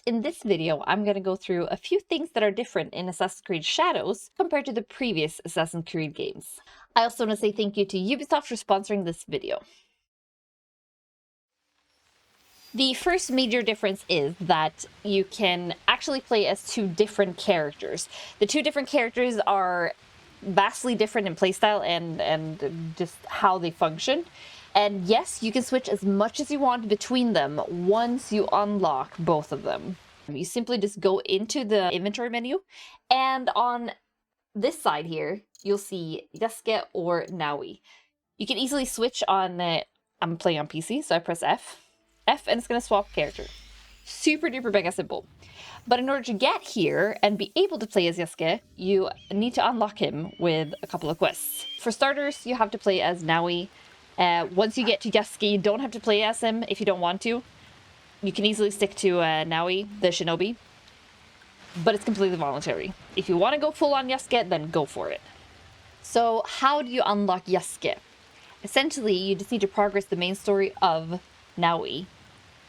In this video, I'm going to go through a few things that are different in Assassin's Creed Shadows compared to the previous Assassin's Creed games. I also want to say thank you to Ubisoft for sponsoring this video. The first major difference is that you can actually play as two different characters. The two different characters are vastly different in playstyle and just how they function. And yes, you can switch as much as you want between them once you unlock both of them. You simply just go into the inventory menu, and on this side here, you'll see Yasuke or Naui. You can easily switch on, I'm playing on PC, so I press F, and it's going to swap character. Super duper mega simple. But in order to get here and be able to play as Yasuke, you need to unlock him with a couple of quests. For starters, you have to play as Naui. Once you get to Yasuke, you don't have to play as him if you don't want to. You can easily stick to Naui, the shinobi, but it's completely voluntary. If you want to go full on Yasuke, then go for it. So how do you unlock Yasuke? Essentially, you just need to progress the main story of Naui.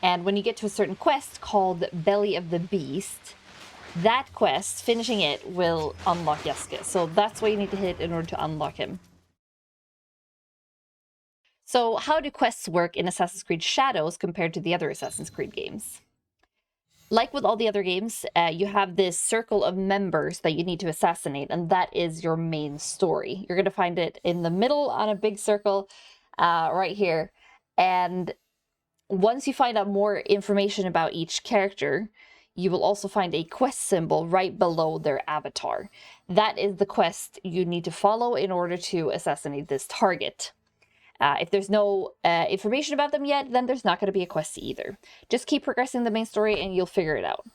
And when you get to a certain quest called Belly of the Beast, that quest, finishing it, will unlock Yasuke. So that's what you need to hit in order to unlock him. So how do quests work in Assassin's Creed Shadows compared to the other Assassin's Creed games? Like with all the other games, you have this circle of members that you need to assassinate, and that is your main story. You're going to find it in the middle on a big circle right here. And once you find out more information about each character, you will also find a quest symbol right below their avatar. That is the quest you need to follow in order to assassinate this target. If there's no information about them yet, then there's not going to be a quest either. Just keep progressing the main story and you'll figure it out.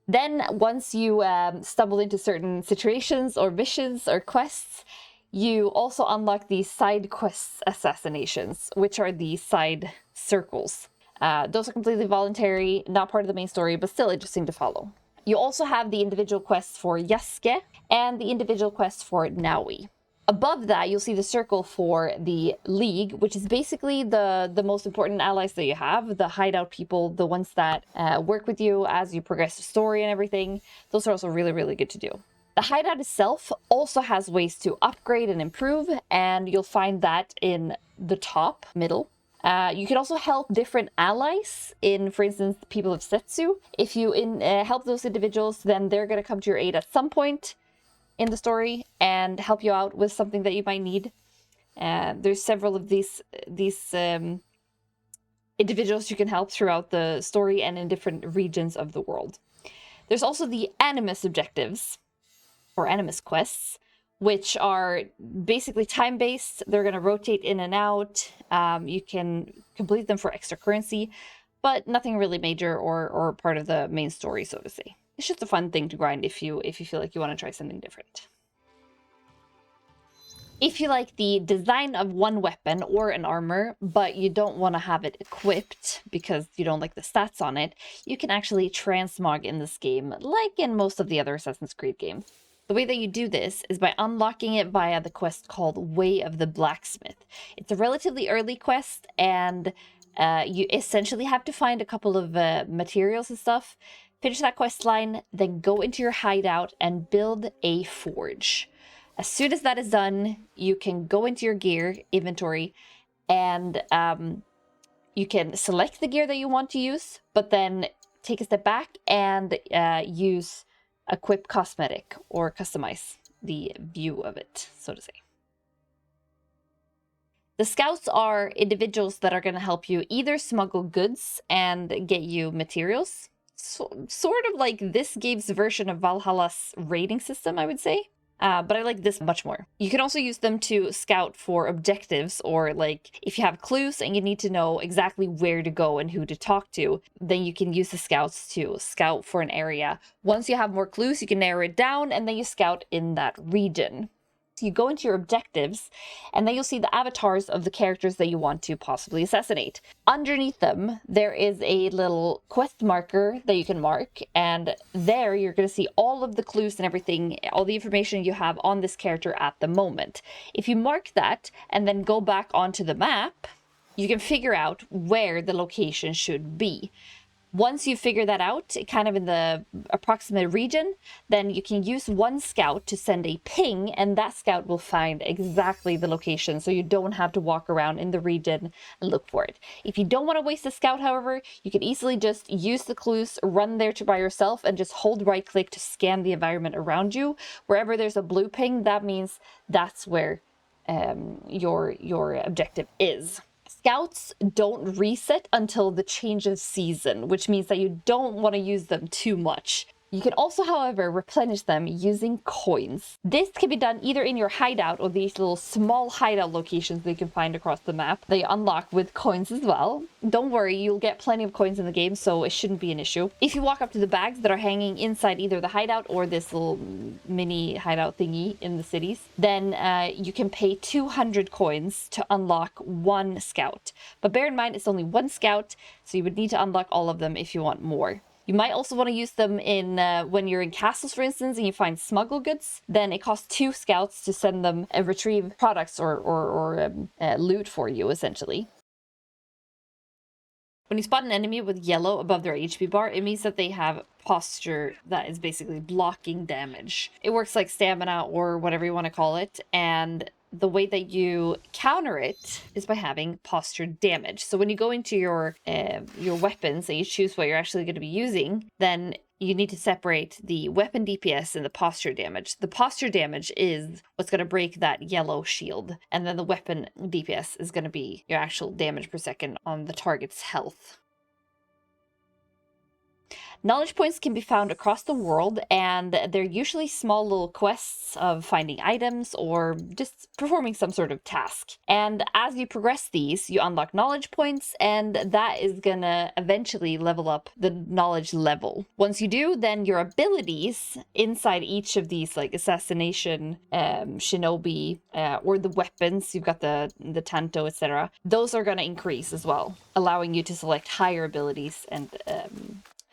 Then once you stumble into certain situations or missions or quests, you also unlock the side quests assassinations, which are the side circles. Those are completely voluntary, not part of the main story, but still interesting to follow. You also have the individual quests for Yasuke and the individual quests for Naui. Above that, you'll see the circle for the League, which is basically the most important allies that you have, the Hideout people, the ones that work with you as you progress the story and everything. Those are also really, really good to do. The Hideout itself also has ways to upgrade and improve, and you'll find that in the top middle. You can also help different allies in, for instance, the people of Setsu. If you help those individuals, then they're going to come to your aid at some point in the story and help you out with something that you might need. There's several of these individuals you can help throughout the story and in different regions of the world. There's also the Animus objectives, or Animus quests, which are basically time-based. They're going to rotate in and out. You can complete them for extra currency, but nothing really major or part of the main story, so to say. It's just a fun thing to grind if you feel like you want to try something different. If you like the design of one weapon or an armor, but you don't want to have it equipped because you don't like the stats on it, you can actually transmog in this game, like in most of the other Assassin's Creed games. The way that you do this is by unlocking it via the quest called Way of the Blacksmith. It's a relatively early quest, and you essentially have to find a couple of materials and stuff. Finish that quest line, then go into your hideout and build a forge. As soon as that is done, you can go into your gear inventory and you can select the gear that you want to use, but then take a step back and use equip cosmetic or customize the view of it, so to say. The scouts are individuals that are going to help you either smuggle goods and get you materials, sort of like this game's version of Valhalla's raiding system, I would say. But I like this much more. You can also use them to scout for objectives, or like if you have clues and you need to know exactly where to go and who to talk to, then you can use the scouts to scout for an area. Once you have more clues, you can narrow it down and then you scout in that region. So you go into your objectives, and then you'll see the avatars of the characters that you want to possibly assassinate. Underneath them, there is a little quest marker that you can mark, and there you're going to see all of the clues and everything, all the information you have on this character at the moment. If you mark that and then go back onto the map, you can figure out where the location should be. Once you figure that out, kind of in the approximate region, then you can use one scout to send a ping, and that scout will find exactly the location, so you don't have to walk around in the region and look for it. If you don't want to waste a scout, however, you can easily just use the clues, run there by yourself, and just hold right click to scan the environment around you. Wherever there's a blue ping, that means that's where your objective is. Scouts don't reset until the change of season, which means that you don't want to use them too much. You can also, however, replenish them using coins. This can be done either in your hideout or these little small hideout locations that you can find across the map. They unlock with coins as well. Don't worry, you'll get plenty of coins in the game, so it shouldn't be an issue. If you walk up to the bags that are hanging inside either the hideout or this little mini hideout thingy in the cities, then you can pay 200 coins to unlock one scout. But bear in mind, it's only one scout, so you would need to unlock all of them if you want more. You might also want to use them in when you're in castles, for instance, and you find smuggle goods. Then it costs 2 scouts to send them and retrieve products or loot for you, essentially. When you spot an enemy with yellow above their HP bar, it means that they have posture that is basically blocking damage. It works like stamina or whatever you want to call it, and the way that you counter it is by having posture damage. So when you go into your weapons and you choose what you're actually going to be using, then you need to separate the weapon DPS and the posture damage. The posture damage is what's going to break that yellow shield, and then the weapon DPS is going to be your actual damage per second on the target's health. Knowledge points can be found across the world, and they're usually small little quests of finding items or just performing some sort of task. And as you progress these, you unlock knowledge points, and that is gonna eventually level up the knowledge level. Once you do, then your abilities inside each of these, like assassination, shinobi, or the weapons, you've got the tanto, etc., those are gonna increase as well, allowing you to select higher abilities and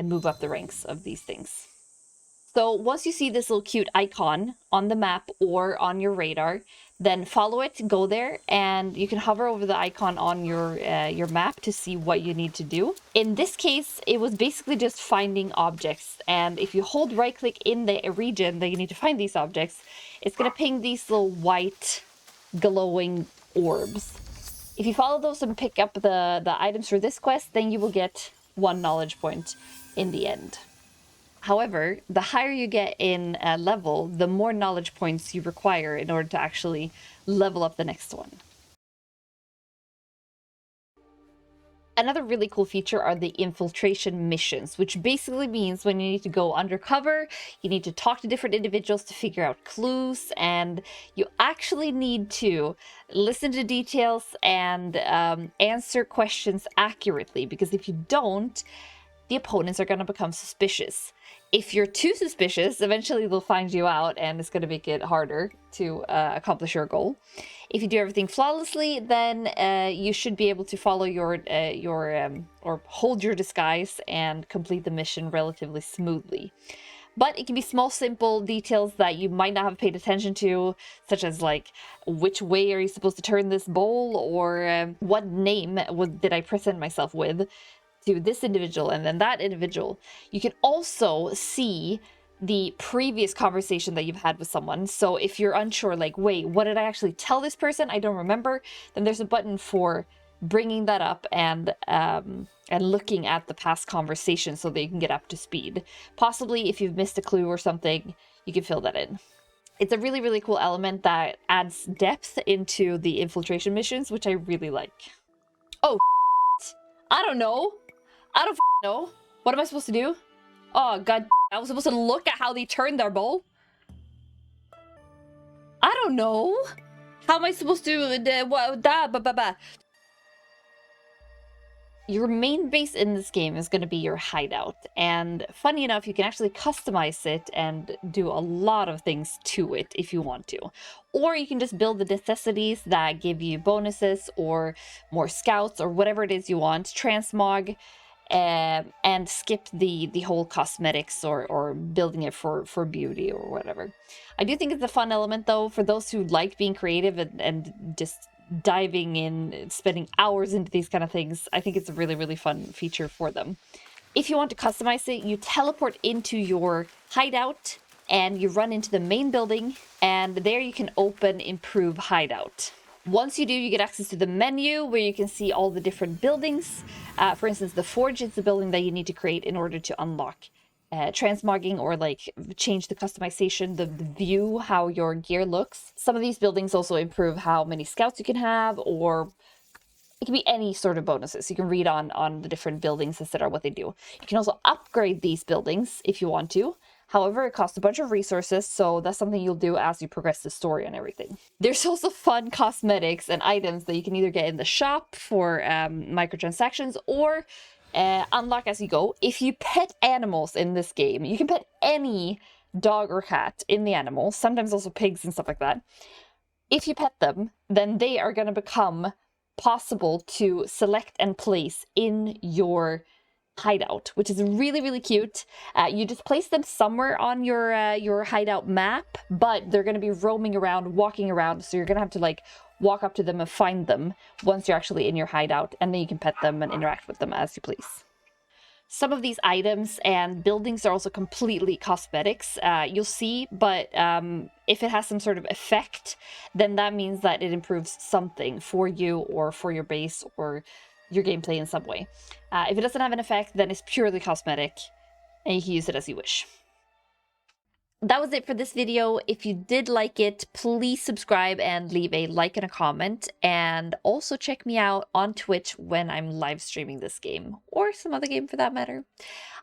move up the ranks of these things. So once you see this little cute icon on the map or on your radar, then follow it, go there, and you can hover over the icon on your map to see what you need to do. In this case, it was basically just finding objects, and if you hold right click in the region that you need to find these objects, it's going to ping these little white glowing orbs. If you follow those and pick up the items for this quest, then you will get 1 knowledge point in the end. However, the higher you get in level, the more knowledge points you require in order to actually level up the next one. Another really cool feature are the infiltration missions, which basically means when you need to go undercover, you need to talk to different individuals to figure out clues, and you actually need to listen to details and answer questions accurately, because if you don't, the opponents are going to become suspicious. If you're too suspicious, eventually they'll find you out, and it's going to make it harder to accomplish your goal. If you do everything flawlessly, then you should be able to follow or hold your disguise and complete the mission relatively smoothly. But it can be small, simple details that you might not have paid attention to, such as like, which way are you supposed to turn this bowl, or what name did I present myself with to this individual and then that individual. You can also see the previous conversation that you've had with someone. So if you're unsure, like, wait, what did I actually tell this person? I don't remember. Then there's a button for bringing that up and looking at the past conversation so that you can get up to speed. Possibly if you've missed a clue or something, you can fill that in. It's a really, really cool element that adds depth into the infiltration missions, which I really like. Oh, I don't know. I don't know. What am I supposed to do? Oh, god. I was supposed to look at how they turned their bowl? I don't know. How am I supposed to... Your main base in this game is going to be your hideout. And funny enough, you can actually customize it and do a lot of things to it if you want to. Or you can just build the necessities that give you bonuses or more scouts or whatever it is you want. Transmog. And skip the whole cosmetics or building it for beauty or whatever. I do think it's a fun element, though, for those who like being creative and just diving in, spending hours into these kind of things. I think it's a really, really fun feature for them. If you want to customize it, you teleport into your hideout and you run into the main building, and there you can open Improve Hideout. Once you do, you get access to the menu where you can see all the different buildings. For instance, the Forge is the building that you need to create in order to unlock transmogging, or like change the customization, the view, how your gear looks. Some of these buildings also improve how many scouts you can have, or it can be any sort of bonuses. You can read on the different buildings, etc., what they do. You can also upgrade these buildings if you want to. However, it costs a bunch of resources, so that's something you'll do as you progress the story and everything. There's also fun cosmetics and items that you can either get in the shop for microtransactions, or unlock as you go. If you pet animals in this game, you can pet any dog or cat in the animals, sometimes also pigs and stuff like that. If you pet them, then they are going to become possible to select and place in your hideout, which is really, really cute. You just place them somewhere on your hideout map, but they're going to be roaming around, walking around, so you're going to have to like walk up to them and find them once you're actually in your hideout, and then you can pet them and interact with them as you please. Some of these items and buildings are also completely cosmetics, you'll see, but if it has some sort of effect, then that means that it improves something for you or for your base or your gameplay in some way. If it doesn't have an effect, then it's purely cosmetic, and you can use it as you wish. That was it for this video. If you did like it, please subscribe and leave a like and a comment, and also check me out on Twitch when I'm live streaming this game, or some other game for that matter.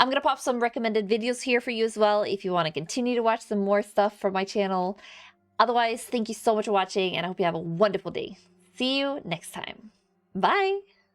I'm gonna pop some recommended videos here for you as well if you want to continue to watch some more stuff from my channel. Otherwise, thank you so much for watching, and I hope you have a wonderful day. See you next time. Bye!